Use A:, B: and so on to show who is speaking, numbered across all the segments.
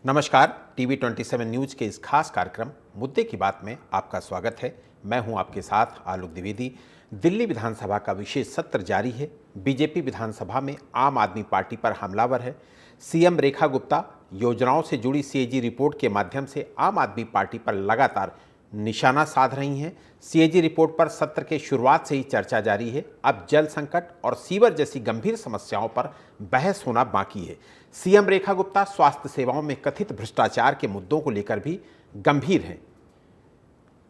A: नमस्कार, TV 27 news के इस खास कार्यक्रम मुद्दे की बात में आपका स्वागत है। मैं हूं आपके साथ आलोक द्विवेदी। दिल्ली विधानसभा का विशेष सत्र जारी है। बीजेपी विधानसभा में आम आदमी पार्टी पर हमलावर है। सीएम रेखा गुप्ता योजनाओं से जुड़ी सीएजी रिपोर्ट के माध्यम से आम आदमी पार्टी पर लगातार निशाना साध रही हैं। सीएजी रिपोर्ट पर सत्र के शुरुआत से ही चर्चा जारी है। अब जल संकट और सीवर जैसी गंभीर समस्याओं पर बहस होना बाकी है। सीएम रेखा गुप्ता स्वास्थ्य सेवाओं में कथित भ्रष्टाचार के मुद्दों को लेकर भी गंभीर हैं।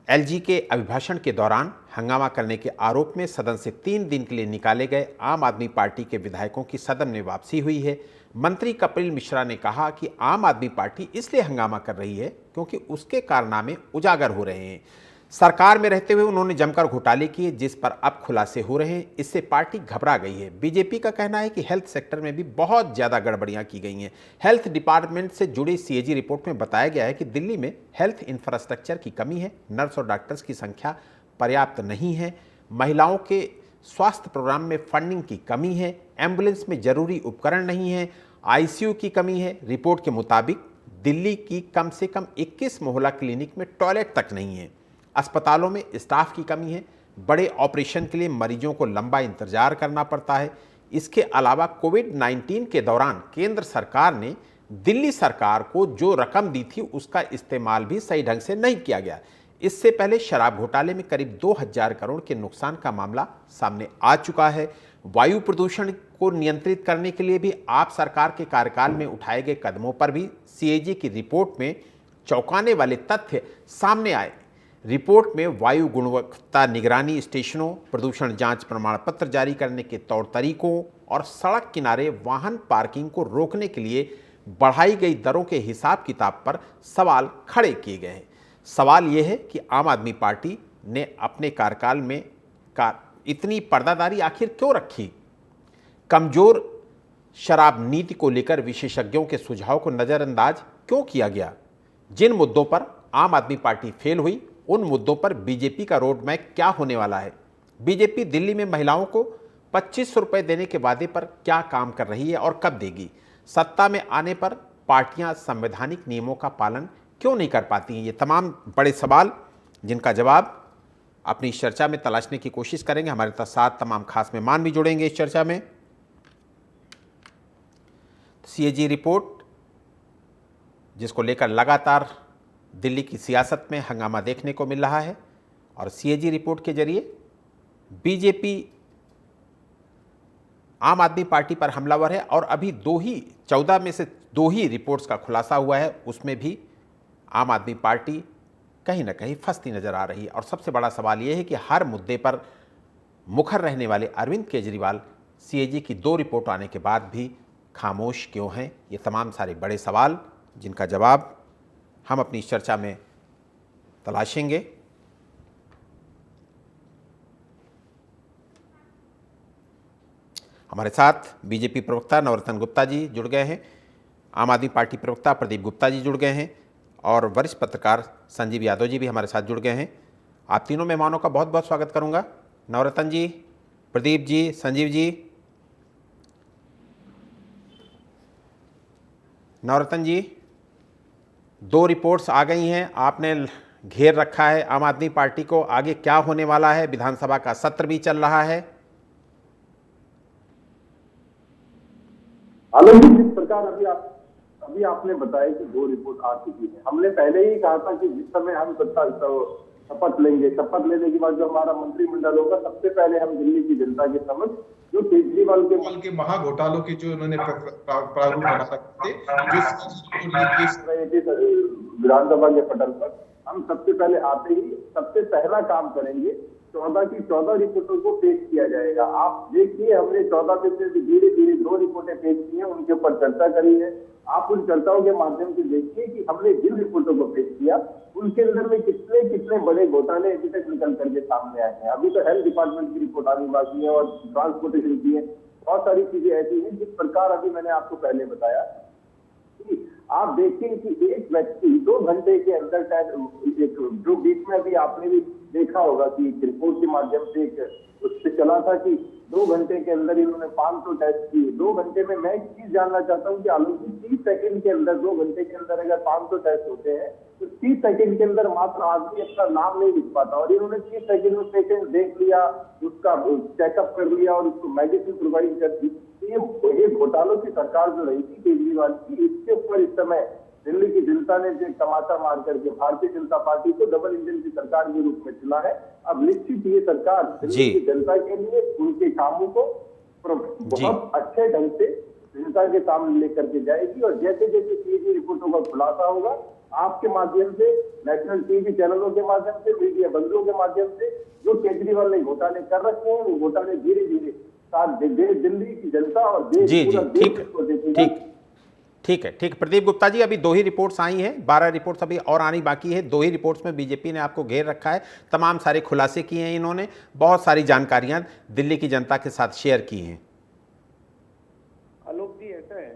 A: एलजी के अभिभाषण के दौरान हंगामा करने के आरोप में सदन से 3 दिन के लिए निकाले गए आम आदमी पार्टी के विधायकों की सदन में वापसी हुई है। मंत्री कपिल मिश्रा ने कहा कि आम आदमी पार्टी इसलिए हंगामा कर रही है क्योंकि उसके कारनामे उजागर हो रहे हैं। सरकार में रहते हुए उन्होंने जमकर घोटाले किए, जिस पर अब खुलासे हो रहे हैं। इससे पार्टी घबरा गई है। बीजेपी का कहना है कि हेल्थ सेक्टर में भी बहुत ज़्यादा गड़बड़ियां की गई हैं। हेल्थ डिपार्टमेंट से जुड़ी सीएजी रिपोर्ट में बताया गया है कि दिल्ली में हेल्थ इंफ्रास्ट्रक्चर की कमी है, नर्स और डॉक्टर्स की संख्या पर्याप्त नहीं है, महिलाओं के स्वास्थ्य प्रोग्राम में फंडिंग की कमी है, एम्बुलेंस में जरूरी उपकरण नहीं है, आईसीयू की कमी है। रिपोर्ट के मुताबिक दिल्ली की कम से कम 21 मोहल्ला क्लिनिक में टॉयलेट तक नहीं है। अस्पतालों में स्टाफ की कमी है। बड़े ऑपरेशन के लिए मरीजों को लंबा इंतजार करना पड़ता है। इसके अलावा कोविड-19 के दौरान केंद्र सरकार ने दिल्ली सरकार को जो रकम दी थी उसका इस्तेमाल भी सही ढंग से नहीं किया गया। इससे पहले शराब घोटाले में करीब 2000 करोड़ के नुकसान का मामला सामने आ चुका है। वायु प्रदूषण को नियंत्रित करने के लिए भी आप सरकार के कार्यकाल में उठाए गए कदमों पर भी सीएजी की रिपोर्ट में चौंकाने वाले तथ्य सामने आए। रिपोर्ट में वायु गुणवत्ता निगरानी स्टेशनों, प्रदूषण जांच प्रमाण पत्र जारी करने के तौर तरीकों और सड़क किनारे वाहन पार्किंग को रोकने के लिए बढ़ाई गई दरों के हिसाब किताब पर सवाल खड़े किए गए हैं। सवाल यह है कि आम आदमी पार्टी ने अपने कार्यकाल में इतनी पर्दादारी आखिर क्यों रखी? कमजोर शराब नीति को लेकर विशेषज्ञों के सुझाव को नज़रअंदाज क्यों किया गया? जिन मुद्दों पर आम आदमी पार्टी फेल हुई, उन मुद्दों पर बीजेपी का रोड मैप क्या होने वाला है? बीजेपी दिल्ली में महिलाओं को 2500 रुपये देने के वादे पर क्या काम कर रही है और कब देगी? सत्ता में आने पर पार्टियां संवैधानिक नियमों का पालन क्यों नहीं कर पाती हैं? ये तमाम बड़े सवाल जिनका जवाब अपनी इस चर्चा में तलाशने की कोशिश करेंगे। हमारे साथ तमाम खास मेहमान भी जुड़ेंगे इस चर्चा में। सीएजी रिपोर्ट जिसको लेकर लगातार दिल्ली की सियासत में हंगामा देखने को मिल रहा है और सीएजी रिपोर्ट के जरिए बीजेपी आम आदमी पार्टी पर हमलावर है और अभी 14 में से 2 ही रिपोर्ट्स का खुलासा हुआ है। उसमें भी आम आदमी पार्टी कहीं ना कहीं फंसती नजर आ रही है। और सबसे बड़ा सवाल यह है कि हर मुद्दे पर मुखर रहने वाले अरविंद केजरीवाल सीएजी की 2 रिपोर्ट आने के बाद भी खामोश क्यों हैं? ये तमाम सारे बड़े सवाल जिनका जवाब हम अपनी इस चर्चा में तलाशेंगे। हमारे साथ बीजेपी प्रवक्ता नवरत्न गुप्ता जी जुड़ गए हैं, आम आदमी पार्टी प्रवक्ता प्रदीप गुप्ता जी जुड़ गए हैं और वरिष्ठ पत्रकार संजीव यादव जी भी हमारे साथ जुड़ गए हैं। आप तीनों मेहमानों का बहुत बहुत स्वागत करूंगा। नवरत्न जी, प्रदीप जी, संजीव जी। नवरत्न जी, 2 रिपोर्ट्स आ गई हैं, आपने घेर रखा है आम आदमी पार्टी को। आगे क्या होने वाला है? विधानसभा का सत्र भी चल रहा है।
B: आलोक जी, जिस प्रकार अभी आपने बताया कि 2 रिपोर्ट आ चुकी है, हमने पहले ही कहा था कि जिस समय हम शपथ लेंगे, शपथ लेने के बाद जो हमारा मंत्रिमंडल होगा, सबसे पहले हम दिल्ली की जनता के समक्ष जो केजरीवाल के
C: महाघोटालों की जो उन्होंने प्रारूप बना सकते
B: विधानसभा के पटल पर हम सबसे पहले आते ही सबसे पहला काम करेंगे 14 की 14 रिपोर्टों को पेश किया जाएगा। आप देखिए, हमने 14 में से धीरे धीरे 2 रिपोर्टें पेश की हैं, उनके ऊपर चर्चा करी है। आप उन चर्चाओं के माध्यम से देखिए कि हमने जिन रिपोर्टों को पेश किया उनके अंदर में कितने कितने बड़े घोटाले अभी तक निकल करके सामने आए हैं। अभी तो हेल्थ डिपार्टमेंट की रिपोर्ट आनी बाकी है और ट्रांसपोर्टेशन की है। बहुत सारी चीजें ऐसी हैं जिस प्रकार अभी मैंने आपको पहले बताया कि आप देखें कि एक व्यक्ति 2 घंटे के अंदर जो बीच में अभी आपने भी देखा होगा कि रिपोर्ट के माध्यम से एक उससे चला था कि 2 घंटे के अंदर इन्होंने 500 टेस्ट किए। 2 घंटे में मैं एक चीज जानना चाहता हूँ कि आलोक जी 30 सेकंड के अंदर 2 घंटे के अंदर अगर 500 टेस्ट होते हैं तो 30 सेकंड के अंदर मात्र आदमी अपना नाम नहीं लिख पाता, और इन्होंने 30 सेकंड में पेशेंट देख लिया, उसका चेकअप कर लिया और उसको मेडिसिन प्रोवाइड कर दी। ये घोटालों की सरकार जो रही थी केजरीवाल की, इसके ऊपर इस समय दिल्ली की जनता ने जो टमाटर मार करके भारतीय जनता पार्टी को डबल इंजन की सरकार के रूप में चुना है। अब निश्चित ये सरकार दिल्ली की जनता के लिए उनके कामों को बहुत अच्छे ढंग से जनता के सामने लेकर के जाएगी, और जैसे जैसे सीएजी रिपोर्टों का खुलासा होगा आपके माध्यम से, नेशनल टीवी चैनलों के माध्यम से, मीडिया बंधुओं के माध्यम से जो केजरीवाल ने घोटाले कर रखे हैं वो घोटाले धीरे धीरे दिल्ली की जनता और देश पूरा देश को देखेगा।
A: ठीक है। प्रदीप गुप्ता जी, अभी 2 ही रिपोर्ट्स आई हैं, 12 रिपोर्ट्स अभी और आनी बाकी है। 2 ही रिपोर्ट्स में बीजेपी ने आपको घेर रखा है, तमाम सारे खुलासे किए हैं इन्होंने, बहुत सारी जानकारियां दिल्ली की जनता के साथ शेयर की हैं।
D: आलोक जी, ऐसा है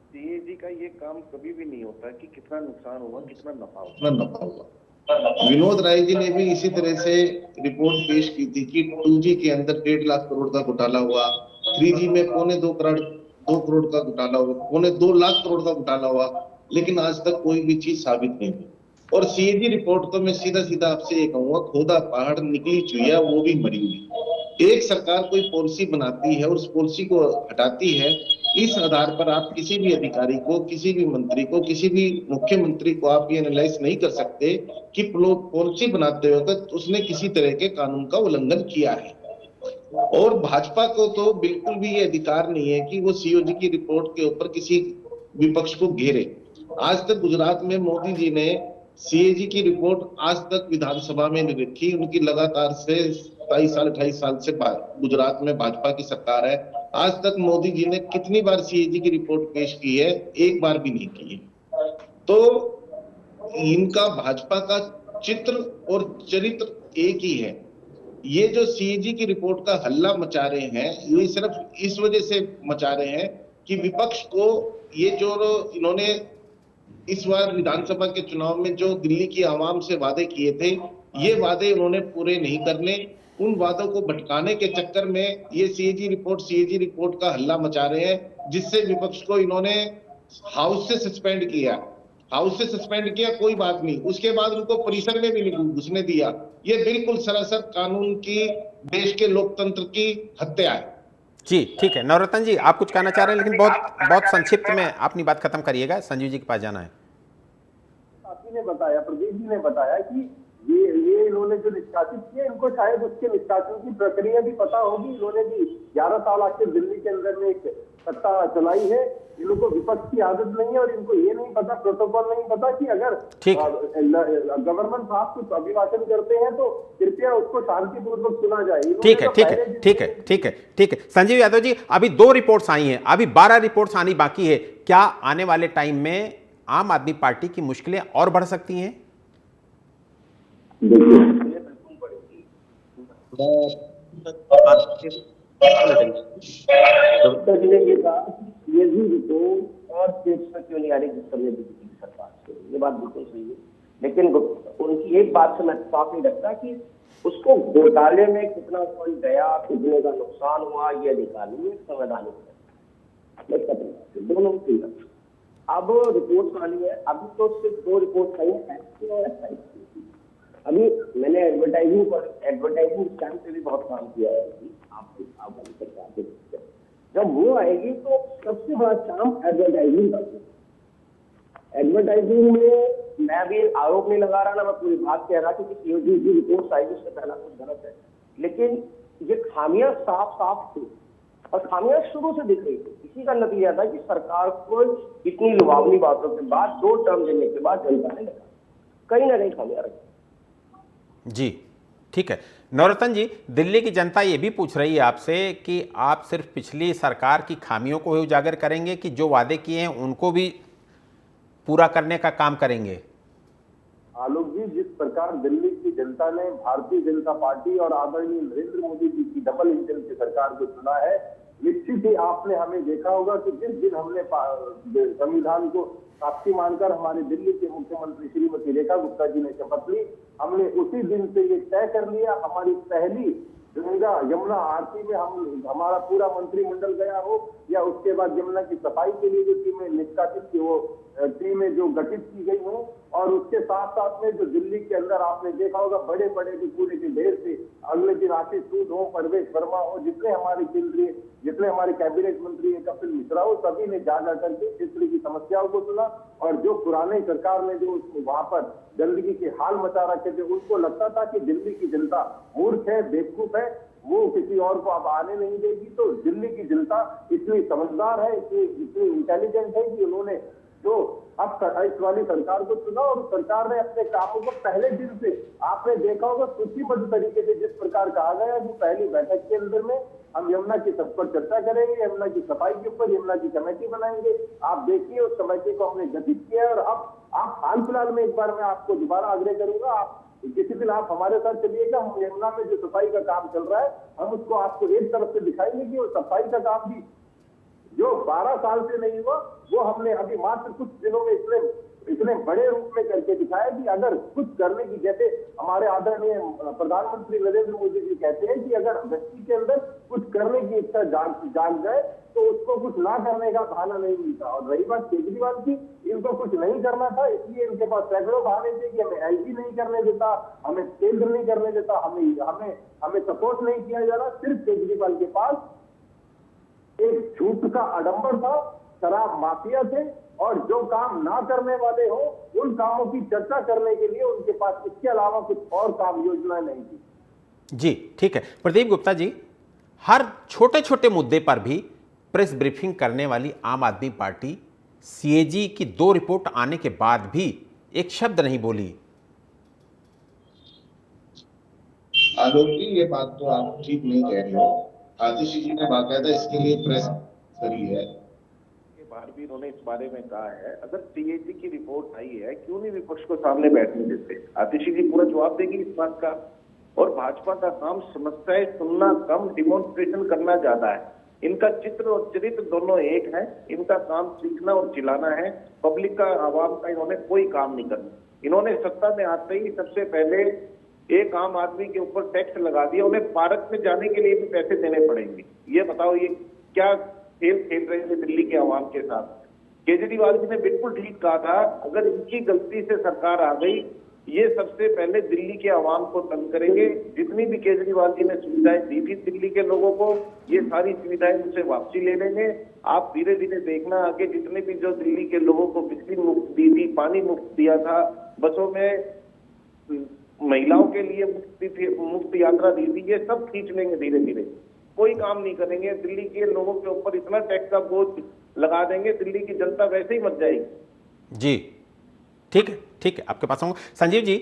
D: सीएजी का ये काम कभी भी नहीं होता कि कितना नुकसान हुआ कितना नफा हुआ।
C: विनोद राय जी ने भी इसी तरह से रिपोर्ट पेश की थी कि 2G के अंदर 1.5 लाख करोड़ का घोटाला हुआ, 3G में 2 करोड़ का घोटाला हुआ, 2.25 लाख करोड़ का घोटाला हुआ, लेकिन आज तक कोई भी चीज साबित नहीं हुई। और सीएजी रिपोर्ट तो मैं सीधा आपसे ये कहूंगा, खोदा पहाड़ निकली चुहिया वो भी मरी हुई। एक सरकार कोई पॉलिसी बनाती है और उस पॉलिसी को हटाती है, इस आधार पर आप किसी भी अधिकारी को, किसी भी मंत्री को, किसी भी मुख्यमंत्री को आप ये एनालाइज नहीं कर सकते कि पॉलिसी बनाते वक्त उसने किसी तरह के कानून का उल्लंघन किया है। और भाजपा को तो बिल्कुल भी ये अधिकार नहीं है कि वो सीओजी की रिपोर्ट के ऊपर किसी विपक्ष को घेरे। आज तक गुजरात में मोदी जी ने सीएजी की रिपोर्ट आज तक विधानसभा में नहीं रखी। उनकी लगातार से 28 साल से गुजरात में भाजपा की सरकार है, आज तक मोदी जी ने कितनी बार सीएजी की रिपोर्ट पेश की है? एक बार भी नहीं की है। तो इनका भाजपा का चित्र और चरित्र एक ही है। ये जो सीएजी की रिपोर्ट का हल्ला मचा रहे हैं, ये सिर्फ इस वजह से मचा रहे हैं कि विपक्ष को ये जो इन्होंने इस बार विधानसभा के चुनाव में जो दिल्ली की आवाम से वादे किए थे, ये वादे उन्होंने पूरे नहीं करने, उन वादों को भटकाने के चक्कर में ये सीएजी रिपोर्ट का हल्ला मचा रहे हैं, जिससे विपक्ष को इन्होंने हाउस से सस्पेंड किया। कोई बात नहीं, उसके बाद उनको परिसर में भी नहीं घुसने दिया। ये बिल्कुल सरासर कानून की, देश के लोकतंत्र की हत्या है।
A: जी ठीक है। नवरत्न जी, आप कुछ कहना चाह रहे हैं, लेकिन बहुत संक्षिप्त में अपनी बात खत्म करिएगा, संजीव जी के पास जाना है।
B: ने बताया, प्रदीप जी ने बताया कि ये इन्होंने जो निष्कासित किया, इनको शायद उसके निष्कासन की प्रक्रिया भी पता होगी। इन्होंने भी 11 साल आखिर दिल्ली के अंदर में एक सत्ता चलाई है। इनको विपक्ष की आदत नहीं है और इनको ये नहीं पता, प्रोटोकॉल नहीं पता कि अगर गवर्नर साहब कुछ अभिभाषण करते हैं तो कृपया उसको शांतिपूर्वक सुना जाए।
A: ठीक है। संजीव यादव जी, अभी 2 रिपोर्ट्स आई हैं, अभी 12 रिपोर्ट्स आनी बाकी है। क्या आने वाले टाइम में आम आदमी पार्टी की मुश्किलें और बढ़ सकती हैं?
D: ये भी रिपोर्ट और क्यों नहीं आ रही बीजेपी की सरकार से, ये बात बिल्कुल सही है। लेकिन उनकी एक बात से मैं इत्तेफाक नहीं रखता कि उसको घोटाले में कितना फंड गया, कितने का नुकसान हुआ, ये अधिकार नहीं है, संवैधानिक है, दोनों ठीक है। अब रिपोर्ट आनी है, अभी तो सिर्फ 2 रिपोर्ट आई है, एक्ट और एक्साइज की। अभी मैंने एडवर्टाइजिंग स्टैम्प पे भी बहुत काम किया है, आप सरकार के। जब वो आएगी तो सबसे बड़ा काम एडवर्टाइजिंग का। एडवर्टाइजिंग में मैं भी आरोप नहीं लगा रहा ना, मैं पूरी बात कह रहा कि सीओजी की रिपोर्ट आई उससे पहला कुछ गलत है, लेकिन ये खामियां साफ थी और खामियां शुरू से दिख रही थी। इसी का नतीजा था कि सरकार को इतनी लुभावनी बातों के बाद 2 टर्म देने के बाद जनता ने लगा कहीं ना कहीं खामियां रखी।
A: जी ठीक है। नवरत्न जी, दिल्ली की जनता ये भी पूछ रही है आपसे कि आप सिर्फ पिछली सरकार की खामियों को ही उजागर करेंगे कि जो वादे किए हैं उनको भी पूरा करने का काम करेंगे?
B: आलोक जी, जिस प्रकार दिल्ली की जनता ने भारतीय जनता पार्टी और आदरणीय नरेंद्र मोदी जी की डबल इंजन की सरकार को चुना है, निश्चित ही आपने हमें देखा होगा कि जिस दिन हमने संविधान को साक्षी मानकर हमारे दिल्ली के मुख्यमंत्री श्रीमती रेखा गुप्ता जी ने शपथ ली। हमने उसी दिन से ये तय कर लिया, हमारी पहली गंगा यमुना आरती में हमारा पूरा मंत्रिमंडल गया हो, या उसके बाद यमुना की सफाई के लिए जो टीमें निष्कासित की वो टीमें जो गठित की गई हो, और उसके साथ साथ में जो दिल्ली के अंदर आपने देखा होगा बड़े बड़े भी पूरे के ढेर से अगले दिन आशीष सूद हो, परवेश वर्मा हो, जितने हमारे कैबिनेट मंत्री है, कपिल मिश्रा हो, सभी ने जा करके क्षेत्र की समस्याओं को सुना। और जो पुराने सरकार ने जो वहां पर गंदगी के हाल मचा रखे थे, उनको लगता था कि दिल्ली की जनता मूर्ख है, बेवकूफ है, वो किसी और को अब आने नहीं देगी। तो दिल्ली की जनता इतनी समझदार है, इतनी इंटेलिजेंट है कि उन्होंने जो अब इस वाली सरकार को चुना, और सरकार ने अपने कामों को पहले दिन से आपने देखा होगा सूचीबद्ध तरीके से जिस प्रकार कहा गया कि पहली बैठक के अंदर में हम यमुना की सब पर चर्चा करेंगे, यमुना की सफाई के ऊपर यमुना की कमेटी बनाएंगे। आप देखिए उस कमेटी को हमने गठित किया है। और अब आप हाल फिलहाल में एक बार मैं आपको दोबारा आग्रह करूंगा, आप किसी दिन आप हमारे साथ चलिएगा, हम यमुना में जो सफाई का काम चल रहा है हम उसको आपको एक तरफ से दिखाएंगे कि वो सफाई का काम भी जो 12 साल से नहीं हुआ वो हमने अभी मात्र कुछ दिनों में इतने बड़े रूप में करके दिखाया कि अगर कुछ करने की, जैसे हमारे आदरणीय प्रधानमंत्री नरेंद्र मोदी जी कहते हैं कि अगर व्यक्ति के अंदर कुछ करने की इच्छा जाग जाए तो उसको कुछ ना करने का बहाना नहीं मिलता। और रही बात केजरीवाल की, इनको कुछ नहीं करना था इसलिए इनके पास सैकड़ों बहाने थे कि हमें एलजी नहीं करने देता, हमें केंद्र नहीं करने देता, हमें सपोर्ट नहीं किया जा रहा। सिर्फ केजरीवाल के पास एक झूठ का आडंबर था, शराब माफिया थे, और जो काम ना करने वाले हो उन कामों की चर्चा करने के लिए उनके पास इसके अलावा कुछ और काम योजना नहीं थी।
A: जी ठीक है प्रदीप गुप्ता जी, हर छोटे छोटे मुद्दे पर भी प्रेस ब्रीफिंग करने वाली आम आदमी पार्टी सीएजी की 2 रिपोर्ट आने के बाद भी एक शब्द नहीं बोली।
C: आलोक जी, ये बात तो आप ठीक नहीं कह रहे हो। आतिशी जी ने बाकायदा इसके लिए प्रेस करी है,
E: बार भी उन्होंने इस बारे में कहा है। अगर सीएजी की रिपोर्ट आई है, क्यों नहीं विपक्ष को सामने बैठने देते? आतिशी जी पूरा जवाब देगी इस बात का। और भाजपा का काम समस्याएं सुनना कम, डिमोन्स्ट्रेशन करना ज्यादा है। इनका चित्र और चरित्र दोनों एक है। इनका काम सीखना और चिल्लाना है। पब्लिक का, आवाम का इन्होंने कोई काम नहीं करना। इन्होंने सत्ता में आते ही सबसे पहले एक आम आदमी के ऊपर टैक्स लगा दिया। उन्हें पार्क में जाने के लिए भी पैसे देने पड़ेंगे। ये बताओ, ये क्या खेल खेल रहे थे दिल्ली के आवाम के साथ? केजरीवाल जी ने बिल्कुल ठीक कहा था, अगर इनकी गलती से सरकार आ गई, ये सबसे पहले दिल्ली के आवाम को तंग करेंगे। जितनी भी केजरीवाल जी ने सुविधाएं दी थी दिल्ली के लोगों को, ये सारी सुविधाएं उनसे वापसी ले लेंगे। आप धीरे धीरे देखना, आगे जितने भी जो दिल्ली के लोगों को बिजली मुफ्त दी थी, पानी मुफ्त दिया था, बसों में महिलाओं के लिए मुफ्त यात्रा दी थी, ये सब खींच लेंगे धीरे धीरे। कोई काम नहीं करेंगे। दिल्ली के लोगों के ऊपर इतना टैक्स का बोझ लगा देंगे, दिल्ली की जनता वैसे ही मच जाएगी।
A: जी ठीक है, आपके पास आऊंगा। संजीव जी,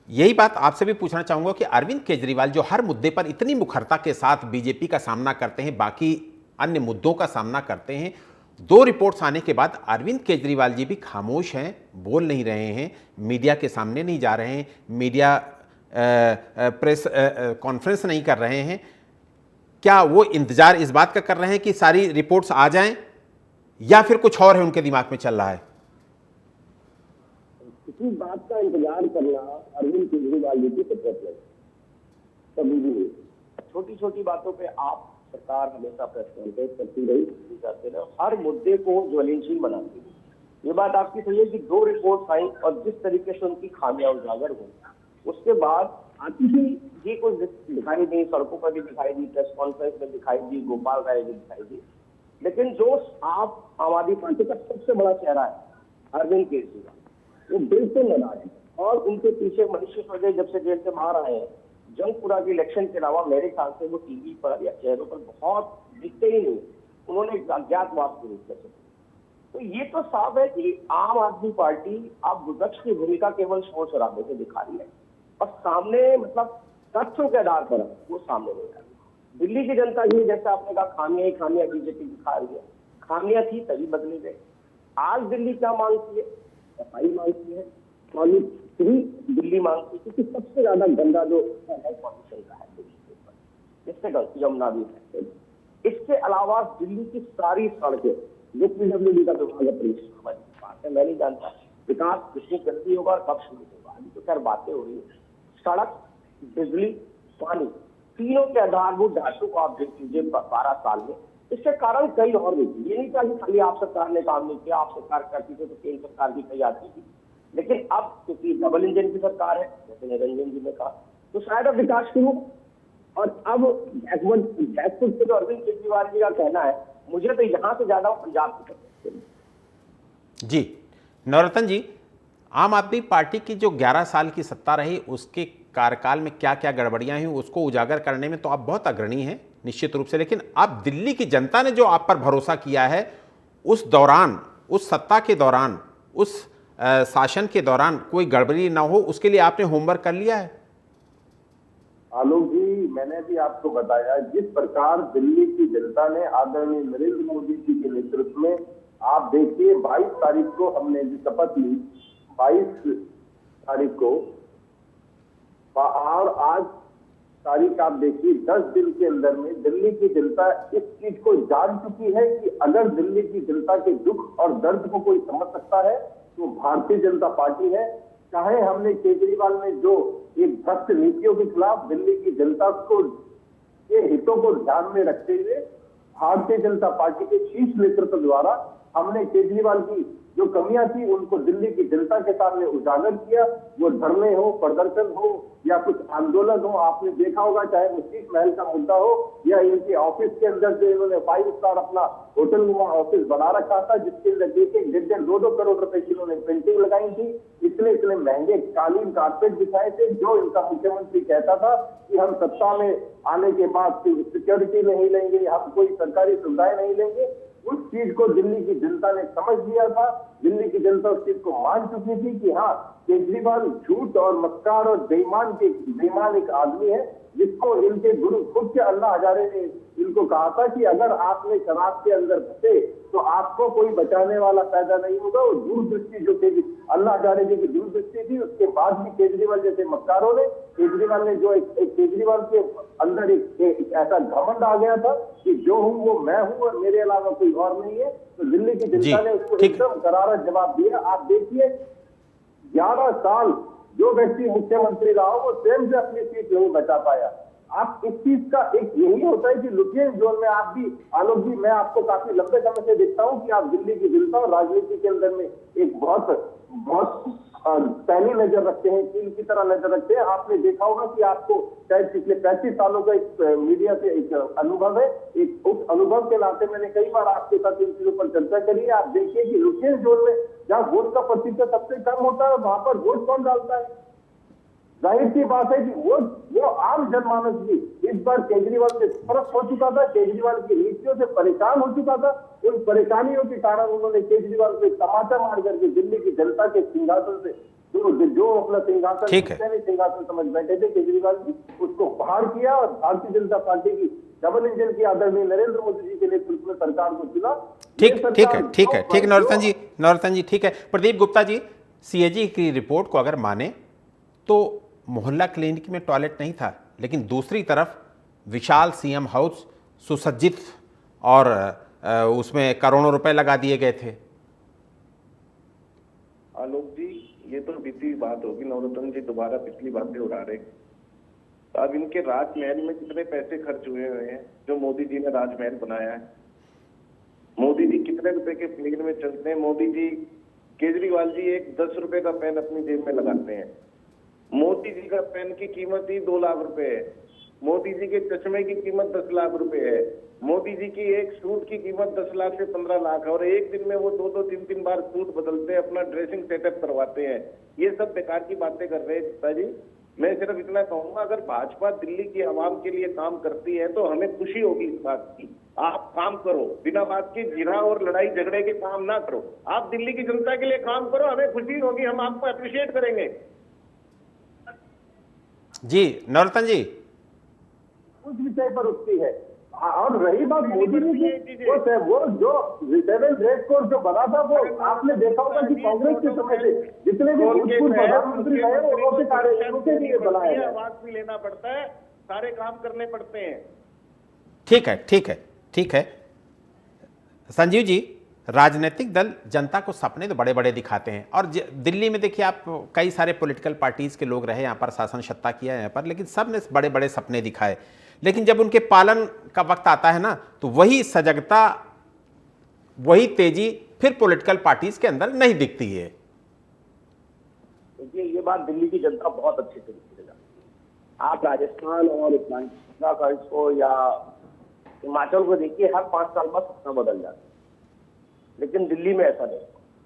A: यही बात आपसे भी पूछना चाहूंगा कि अरविंद केजरीवाल जो हर मुद्दे पर इतनी मुखरता के साथ बीजेपी का सामना करते हैं, बाकी अन्य मुद्दों का सामना करते हैं, 2 रिपोर्ट्स आने के बाद अरविंद केजरीवाल जी भी खामोश हैं, बोल नहीं रहे हैं, मीडिया के सामने नहीं जा रहे हैं, मीडिया प्रेस कॉन्फ्रेंस नहीं कर रहे हैं। क्या वो इंतजार इस बात का कर रहे हैं कि सारी रिपोर्ट्स आ जाएं, या फिर कुछ और है उनके दिमाग में चल रहा है?
D: किसी बात का इंतजार करना अरविंद केजरीवाल जी की फितरत नहीं, कभी भी नहीं। छोटी छोटी बातों पे आप सरकार हमेशा प्रेस कॉन्फ्रेंस करती रही, करते रहे, हर मुद्दे को ज्वलनशील बनाती रही। ये बात आपकी सही है कि 2 रिपोर्ट आई और जिस तरीके से उनकी खामियां उजागर हुई, उसके बाद आतिशी जी को दिखाई दी, सड़कों पर भी दिखाई दी, प्रेस कॉन्फ्रेंस में दिखाई दी, गोपाल राय जी दिखाई दी, लेकिन जो आप आम आदमी पार्टी का सबसे बड़ा चेहरा है अरविंद केजरीवाल, वो बिल्कुल नाराज है। और उनके पीछे मनीष सिसोदिया जब से जेल से बाहर आए हैं, जंगपुरा की इलेक्शन के अलावा मेरे ख्याल से वो टीवी पर या चेहरों पर बहुत दिखते ही नहीं। उन्होंने अज्ञातवास के रूप में, तो ये तो साफ है कि आम आदमी पार्टी अब विपक्ष की भूमिका केवल शोर शराबे से दिखा रही है, और सामने मतलब तथ्यों के आधार पर वो सामने नहीं आ रही। दिल्ली की जनता ही, जैसे आपने कहा, खामियां बीजेपी दिखा रही है। खामियां थी तभी बदले गए। आज दिल्ली क्या मांगती है? सफाई मांगती है, पॉल्यूशन फ्री दिल्ली मांगती है, क्योंकि सबसे ज्यादा गंदा जो है पॉल्यूशन का है दिल्ली के ऊपर, जिससे यमुना भी है। इसके अलावा दिल्ली की सारी सड़कें जो पीडब्ल्यूडी का विभाग है, बात है, मैं नहीं जानता विकास कितनी जल्दी होगा और कब शुरू होगा। अभी तो खैर बातें हो रही है, सड़क, बिजली, पानी, तीनों के आधारभूत ढांचों को आप देख लीजिए 12 साल में। इसके कारण कई और भी थी, ये नहीं था कि खाली आप सरकार ने काम नहीं किया, आप सरकार करती थी तो केंद्र सरकार भी कई आती थी, लेकिन अब क्योंकि डबल इंजन की सरकार है जैसे निरंजन जी ने कहा, तो शायद अब विकास शुरू। और अब बैकवर्ड पे जो अरविंद केजरीवाल जी का कहना है, मुझे तो यहाँ से ज्यादा पंजाब की तरफ।
A: जी नवरत्न जी, आम आदमी पार्टी की जो 11 साल की सत्ता रही उसके कार्यकाल में क्या क्या गड़बड़ियां हुई उसको उजागर करने में तो आप बहुत अग्रणी हैं निश्चित रूप से, लेकिन अब दिल्ली की जनता ने जो आप पर भरोसा किया है उस दौरान, उस सत्ता के दौरान, उस शासन के दौरान कोई गड़बड़ी ना हो, उसके लिए आपने होमवर्क कर लिया है?
B: आलोक जी, मैंने भी आपको बताया जिस प्रकार दिल्ली की जनता ने आदरणीय नरेंद्र मोदी जी के नेतृत्व में, आप देखिए 22 तारीख को हमने जो शपथ ली, 22 तारीख को, और आज तारीख आप देखिए 10 दिन के अंदर में दिल्ली की जनता इस चीज को जान चुकी है कि अगर दिल्ली की जनता के दुख और दर्द को कोई समझ सकता है तो भारतीय जनता पार्टी है। चाहे हमने केजरीवाल ने जो एक भ्रष्ट नीतियों के खिलाफ दिल्ली की जनता को के हितों को ध्यान में रखते हुए भारतीय जनता पार्टी के शीर्ष नेतृत्व द्वारा हमने केजरीवाल की जो कमियां थी उनको दिल्ली की जनता के सामने उजागर किया। वो धरने हो, प्रदर्शन हो या कुछ आंदोलन हो, आपने देखा होगा, चाहे वो शीश महल का मुद्दा हो या इनके ऑफिस के अंदर जो इन्होंने 5 स्टार अपना होटल नुमा ऑफिस बना रखा था जिसके अंदर 1.5-2 करोड़ रुपए की इन्होंने पेंटिंग लगाई थी, इतने महंगे कालीन कारपेट बिछाए थे, जो इनका मुख्यमंत्री कहता था कि हम सत्ता में आने के बाद सिक्योरिटी नहीं लेंगे, हम कोई सरकारी सुविधाएं नहीं लेंगे। उस चीज को दिल्ली की जनता ने समझ लिया था। दिल्ली की जनता उस चीज को मान चुकी थी कि हाँ, केजरीवाल झूठ और मक्कार और बेईमान एक आदमी है जिसको इनके गुरु खुद के अन्ना हजारे ने इनको कहा था कि अगर आपने शराब के अंदर फंसे तो आपको कोई बचाने वाला पैदा नहीं होगा। वो दूरदृष्टि जो अन्ना हजारे जी की दूरदृष्टि थी, उसके बाद भी केजरीवाल जैसे मक्कारों ने, केजरीवाल ने जो एक केजरीवाल के अंदर एक ऐसा घमंड आ गया था कि जो हूँ वो मैं हूँ और मेरे अलावा कोई और नहीं है, तो दिल्ली की जनता ने उसको एकदम करारा जवाब दिया। आप देखिए 11 साल जो व्यक्ति मुख्यमंत्री रहा वो स्वयं से अपनी सीट नहीं बचा पाया। आप इस चीज का एक यही होता है कि लुटियन जोन में आप भी, आलोक जी, मैं आपको काफी लंबे समय से देखता हूं कि आप दिल्ली की जनता और राजनीति के अंदर में एक बहुत पैनी नजर रखते हैं, कील की तरह नजर रखते हैं। आपने देखा होगा कि आपको शायद पिछले 35 सालों का एक मीडिया से एक अनुभव है, एक उस अनुभव के नाते मैंने कई बार आपके साथ इन चीजों पर चर्चा करी है। आप देखिए कि लुटियन जोन में जहाँ वोट का प्रतिशत सबसे कम होता है वहां पर वोट कौन डालता है? जाहिर सी बात है कि वो आम जनमानस भी इस बार केजरीवाल से फर्क हो चुका था, केजरीवाल की नीतियों से परेशान हो चुका था। उन परेशानियों के कारण उन्होंने केजरीवाल को तमाचा मार करके दिल्ली की जनता के सिंहासन से जो अपना सिंहासन समझ बैठे थे केजरीवाल जी, उसको बाहर किया और भारतीय जनता पार्टी की डबल इंजन की आदरणीय नरेंद्र मोदी जी के नेतृत्व में सरकार को चुना।
A: ठीक है नवरत्न जी, ठीक है। प्रदीप गुप्ता जी, सीएजी की रिपोर्ट को अगर माने तो मोहल्ला क्लिनिक में टॉयलेट नहीं था, लेकिन दूसरी तरफ विशाल सीएम हाउस सुसज्जित और उसमें करोड़ों रुपए लगा दिए गए थे।
E: आलोक जी, ये तो बीती बात होगी। नवरत्न जी दोबारा पिछली बातें उड़ा रहे। अब इनके राजमहल में कितने पैसे खर्च हुए हैं जो मोदी जी ने राजमहल बनाया है? मोदी जी कितने रुपए के प्लेन में चलते हैं? मोदी जी, केजरीवाल जी एक 10 रुपए का पेन अपनी जेब में लगाते हैं। मोदी जी का पेन की कीमत ही 2 लाख रुपए है। मोदी जी के चश्मे की कीमत 10 लाख रुपए है। मोदी जी की एक सूट की कीमत 10 लाख से 15 लाख है और एक दिन में वो 2-2, 3-3 बार सूट बदलते हैं, अपना ड्रेसिंग सेटअप करवाते हैं। ये सब बेकार की बातें कर रहे हैं गुप्ता जी। मैं सिर्फ इतना कहूंगा, अगर भाजपा दिल्ली की आवाम के लिए काम करती है तो हमें खुशी होगी इस बात की। आप काम करो, बिना बात की जिना और लड़ाई झगड़े के काम ना करो। आप दिल्ली की जनता के लिए काम करो, हमें खुशी होगी, हम आपको अप्रिशिएट करेंगे।
A: जी नवरत्न जी,
B: उस विषय पर उठती है। और रही बात मोदी जी की, वो जो 7 रेड कोर्स जो बना था, वो आपने देखा होगा कि कांग्रेस के समय से जितने भी भूतपूर्व प्रधानमंत्री रहे वो उनके लिए बनाया है।
E: आवाज भी लेना पड़ता है, सारे काम करने पड़ते हैं।
A: ठीक है। संजीव जी, राजनीतिक दल जनता को सपने तो बड़े बड़े दिखाते हैं, और दिल्ली में देखिए आप, कई सारे पॉलिटिकल पार्टीज के लोग रहे यहाँ पर, शासन सत्ता किया यहाँ पर, लेकिन सब ने बड़े बड़े सपने दिखाए, लेकिन जब उनके पालन का वक्त आता है ना, तो वही सजगता, वही तेजी फिर पॉलिटिकल पार्टीज के अंदर नहीं दिखती है।
D: देखिए, ये बात दिल्ली की जनता बहुत अच्छी तरीके से जानती है। आप राजस्थान और उत्तराखंड को या हिमाचल को देखिए, हर 5 साल बाद सत्ता बदल जाती है, लेकिन दिल्ली में ऐसा नहीं।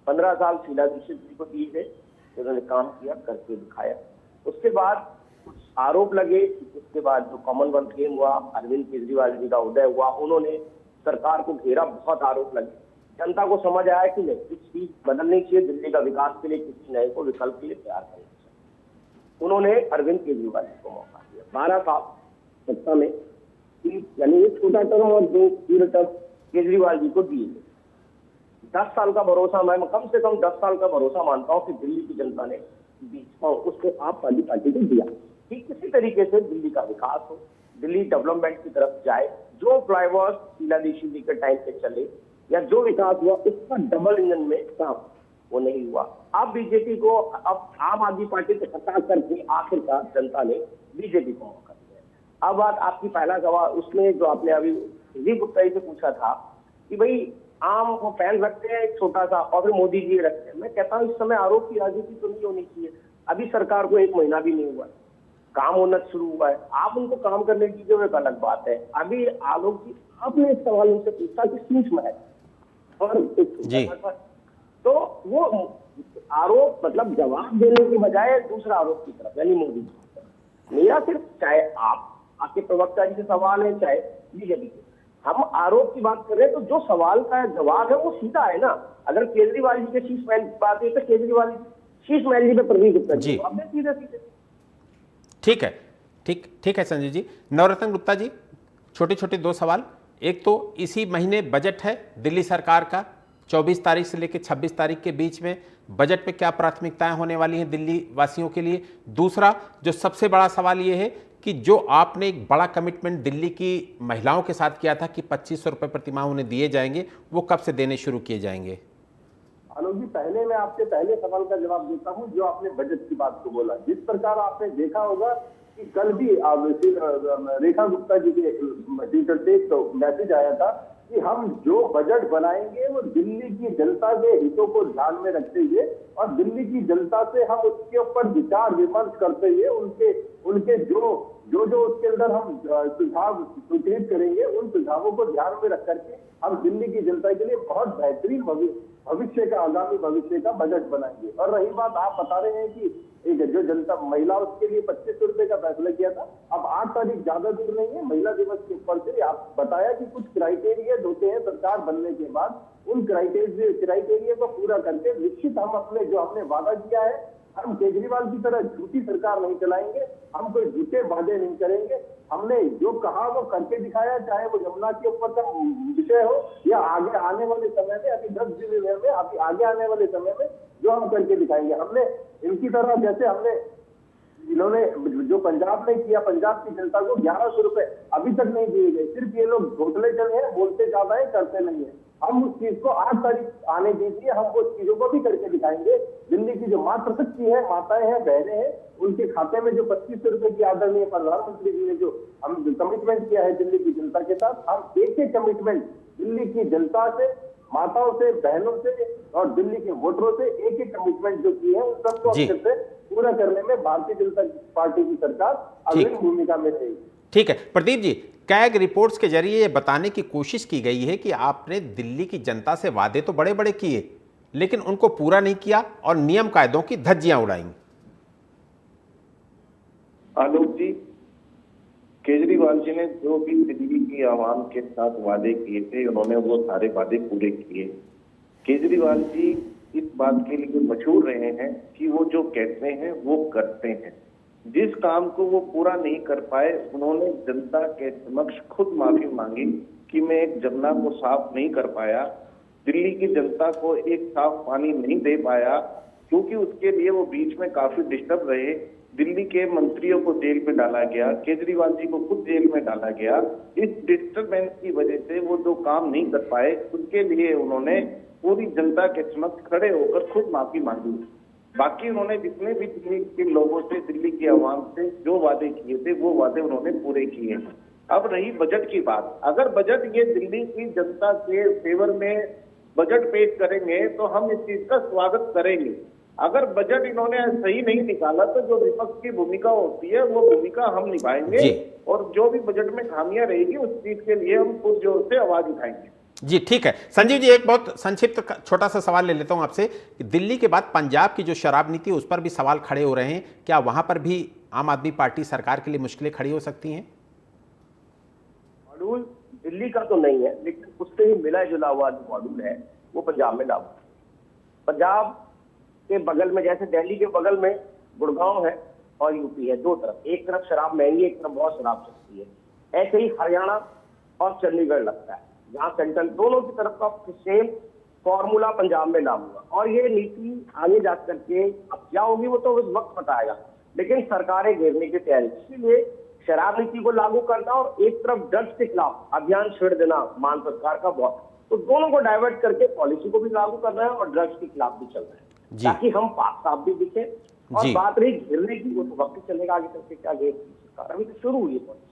D: 15 साल शीला दीक्षित जी को दिए गए, उन्होंने काम किया, करके दिखाया। उसके बाद कुछ आरोप लगे, उसके बाद जो कॉमनवेल्थ गेम हुआ, अरविंद केजरीवाल जी का उदय हुआ, उन्होंने सरकार को घेरा, बहुत आरोप लगे। जनता को समझ आया कि नहीं, कुछ चीज बदलनी चाहिए, दिल्ली का विकास के लिए किसी नए को विकल्प के लिए तैयार करना चाहिए। उन्होंने अरविंद केजरीवाल जी को मौका दिया। 12 साल सत्ता में, यानी एक छोटा टर्म और 2 पूरे टर्म केजरीवाल जी को दिए। 10 साल का भरोसा, मैं कम से कम 10 साल का भरोसा मानता हूँ कि दिल्ली की जनता ने उसको आप वाली पार्टी को दिया कि किसी तरीके से दिल्ली का विकास हो, दिल्ली डेवलपमेंट की तरफ जाए। जो फ्लाईओवर्स शीला दीक्षित जी के टाइम पे चले या जो विकास हुआ, उसका डबल इंजन में काम वो नहीं हुआ। अब बीजेपी को, अब आम आदमी पार्टी को हटा करके आखिरकार जनता ने बीजेपी को मौका दिया। अब बात आपकी पहला सवाल, उसमें जो आपने अभी संजीव गुप्ता जी से पूछा था कि भाई आम वो फैन रखते हैं एक छोटा सा, और फिर मोदी जी रखते हैं। मैं कहता हूँ इस समय आरोप की राजनीति तो नहीं होनी चाहिए। अभी सरकार को 1 महीना भी नहीं हुआ, काम होना शुरू हुआ है, आप उनको काम करने दीजिए, वो एक अलग बात है। अभी आलोक जी, आपने एक सवाल उनसे पूछा कि सूक्ष्म है और
A: जी,
D: तो वो आरोप, मतलब जवाब देने की बजाय दूसरा आरोप की तरफ, यानी मोदी जी। मेरा सिर्फ, चाहे आप आपके प्रवक्ता जी से सवाल है, चाहे बीजेपी के, हम आरोप की बात कर रहे हैं, तो जो सवाल का जवाब है वो सीधा है ना। अगर केजरीवाल जी के शीश महल की बात है, तो केजरीवाल जी शीश महल जी पे प्रदीप गुप्ता जी जवाब दें सीधे सीधे।
A: ठीक है, ठीक है संजय जी। नवरत्न गुप्ता जी, छोटे छोटे 2 सवाल। एक तो इसी महीने बजट है दिल्ली सरकार का, 24 तारीख से लेकर 26 तारीख के बीच में बजट पे क्या प्राथमिकताएं होने वाली हैं दिल्ली वासियों के लिए। दूसरा जो सबसे बड़ा सवाल ये है कि जो आपने एक बड़ा कमिटमेंट दिल्ली की महिलाओं के साथ किया था कि 2500 रुपये प्रतिमाह उन्हें दिए जाएंगे, वो कब से देने शुरू किए जाएंगे?
B: आलोक जी, पहले मैं आपके पहले सवाल का जवाब देता हूं, जो आपने बजट की बात को बोला। जिस प्रकार आपने देखा होगा कि कल भी रेखा गुप्ता जी के ट्विटर से एक मैसेज आया था कि हम जो बजट बनाएंगे वो दिल्ली की जनता के हितों को ध्यान में रखते हुए और दिल्ली की जनता से हम उसके ऊपर विचार विमर्श करते हुए उनके जो उसके अंदर हम सुझाव स्वीकृत करेंगे, उन सुझावों को ध्यान में रख करके हम दिल्ली की जनता के लिए बहुत बेहतरीन भविष्य का, आगामी भविष्य का बजट बनाएंगे। और रही बात, आप बता रहे हैं कि एक जो जनता महिला, उसके लिए 2500 रुपए का फैसला किया था। अब 8 तारीख ज्यादा दूर नहीं है, महिला दिवस के ऊपर से आप बताया कि कुछ क्राइटेरिया होते हैं सरकार बनने के बाद, उन क्राइटेरिया को पूरा करके निश्चित हम अपने जो हमने वादा किया है, हम केजरीवाल की तरह झूठी सरकार नहीं चलाएंगे, हम कोई झूठे वादे नहीं करेंगे। हमने जो कहा वो करके दिखाया, चाहे वो यमुना के ऊपर का विषय हो या आगे आने वाले समय में, अभी 10 जिले में, अभी आगे आने वाले समय में जो हम करके दिखाएंगे। हमने इनकी तरह, जैसे हमने इन्होंने जो पंजाब में किया, पंजाब की जनता को 1100 रुपए अभी तक नहीं दिए गए। सिर्फ ये लोग घोटले चले हैं, बोलते ज्यादा है, करते नहीं है। हम उस चीज को 8 तारीख आने दीजिए, हम वो चीजों को भी करके दिखाएंगे। दिल्ली की जो मातृशक्ति है, माताएं हैं, बहनें हैं, उनके खाते में जो 2500 रुपए की आदरणीय प्रधानमंत्री जी ने जो हम कमिटमेंट किया है दिल्ली की जनता के साथ, हम एक कमिटमेंट दिल्ली की जनता से, माताओं से, बहनों से और दिल्ली के वोटरों से एक कमिटमेंट जो की है, उन सबको अच्छे से पूरा करने में भारतीय जनता पार्टी की सरकार अग्रणी भूमिका में रहेगी।
A: ठीक है प्रदीप जी, कैग रिपोर्ट्स के जरिए ये बताने की कोशिश की गई है कि आपने दिल्ली की जनता से वादे तो बड़े बड़े किए, लेकिन उनको पूरा नहीं किया और नियम कायदों की धज्जियां उड़ाई।
E: आलोक जी, केजरीवाल जी ने जो भी दिल्ली की आवाम के साथ वादे किए थे, उन्होंने वो सारे वादे पूरे किए। केजरीवाल जी इस बात के लिए मशहूर रहे हैं कि वो जो कहते हैं वो करते हैं। जिस काम को वो पूरा नहीं कर पाए, उन्होंने जनता के समक्ष खुद माफी मांगी कि मैं एक जमुना को साफ नहीं कर पाया, दिल्ली की जनता को एक साफ पानी नहीं दे पाया, क्योंकि उसके लिए वो बीच में काफी डिस्टर्ब रहे। दिल्ली के मंत्रियों को जेल में डाला गया, केजरीवाल जी को खुद जेल में डाला गया। इस डिस्टर्बेंस की वजह से वो जो काम नहीं कर पाए, उसके लिए उन्होंने पूरी जनता के समक्ष खड़े होकर खुद माफी मांगी। बाकी उन्होंने जितने भी दिल्ली के लोगों से, दिल्ली की आवाम से जो वादे किए थे वो वादे उन्होंने पूरे किए हैं। अब रही बजट की बात, अगर बजट ये दिल्ली की जनता के फेवर में बजट पेश करेंगे तो हम इस चीज का स्वागत करेंगे। अगर बजट इन्होंने सही नहीं निकाला तो जो विपक्ष की भूमिका होती है वो भूमिका हम निभाएंगे और जो भी बजट में खामियां रहेगी उस चीज के लिए हम पुरजोर से आवाज उठाएंगे।
A: जी ठीक है। संजीव जी, एक बहुत संक्षिप्त छोटा सा सवाल ले लेता हूं आपसे कि दिल्ली के बाद पंजाब की जो शराब नीति है उस पर भी सवाल खड़े हो रहे हैं, क्या वहां पर भी आम आदमी पार्टी सरकार के लिए मुश्किलें खड़ी हो सकती हैं?
D: मॉड्यूल दिल्ली का तो नहीं है, लेकिन उससे ही मिला जुला हुआ जो मॉड्यूल है वो पंजाब में लागू है। पंजाब के बगल में, जैसे दिल्ली के बगल में गुड़गांव है और यूपी है, दो तरफ, एक तरफ शराब महंगी, एक तरफ बहुत शराब सस्ती है। ऐसे ही हरियाणा और चंडीगढ़ लगता है, जहां सेंट्रल दोनों की तरफ का सेम फॉर्मूला पंजाब में लागू हुआ। और ये नीति आगे जा करके अब क्या होगी वो तो उस वक्त बताएगा, लेकिन सरकारें घेरने की तैयारी। इसीलिए शराब नीति को लागू करना और एक तरफ ड्रग्स के खिलाफ अभियान छेड़ देना मान सरकार का बहुत, तो दोनों को डाइवर्ट करके पॉलिसी को भी लागू करना है और ड्रग्स के खिलाफ भी चलना है, ताकि हम पाक साफ भी दिखे। और बात रही घेरने की, वो तो वक्त चलेगा आगे चल के, क्या घेर सरकार, अभी तो शुरू हुई है पॉलिसी।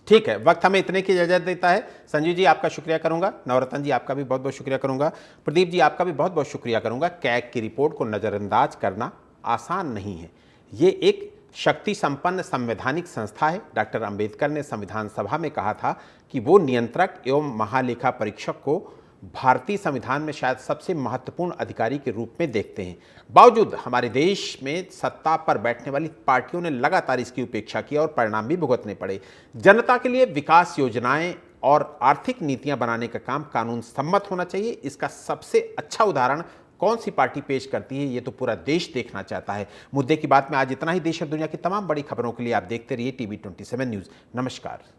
A: ठीक है, वक्त हमें इतने की इजाजत देता है। संजीव जी आपका शुक्रिया करूंगा, नवरत्न जी आपका भी बहुत बहुत शुक्रिया करूंगा, प्रदीप जी आपका भी बहुत बहुत शुक्रिया करूंगा। कैग की रिपोर्ट को नजरअंदाज करना आसान नहीं है, ये एक शक्ति संपन्न संवैधानिक संस्था है। डॉक्टर अंबेडकर ने संविधान सभा में कहा था कि वो नियंत्रक एवं महालेखा परीक्षक को भारतीय संविधान में शायद सबसे महत्वपूर्ण अधिकारी के रूप में देखते हैं। बावजूद हमारे देश में सत्ता पर बैठने वाली पार्टियों ने लगातार इसकी उपेक्षा की और परिणाम भी भुगतने पड़े। जनता के लिए विकास योजनाएं और आर्थिक नीतियां बनाने का काम कानून सम्मत होना चाहिए। इसका सबसे अच्छा उदाहरण कौन सी पार्टी पेश करती है ये तो पूरा देश देखना चाहता है। मुद्दे की बात में आज इतना ही। देश और दुनिया की तमाम बड़ी खबरों के लिए आप देखते रहिए TV 27 न्यूज़। नमस्कार।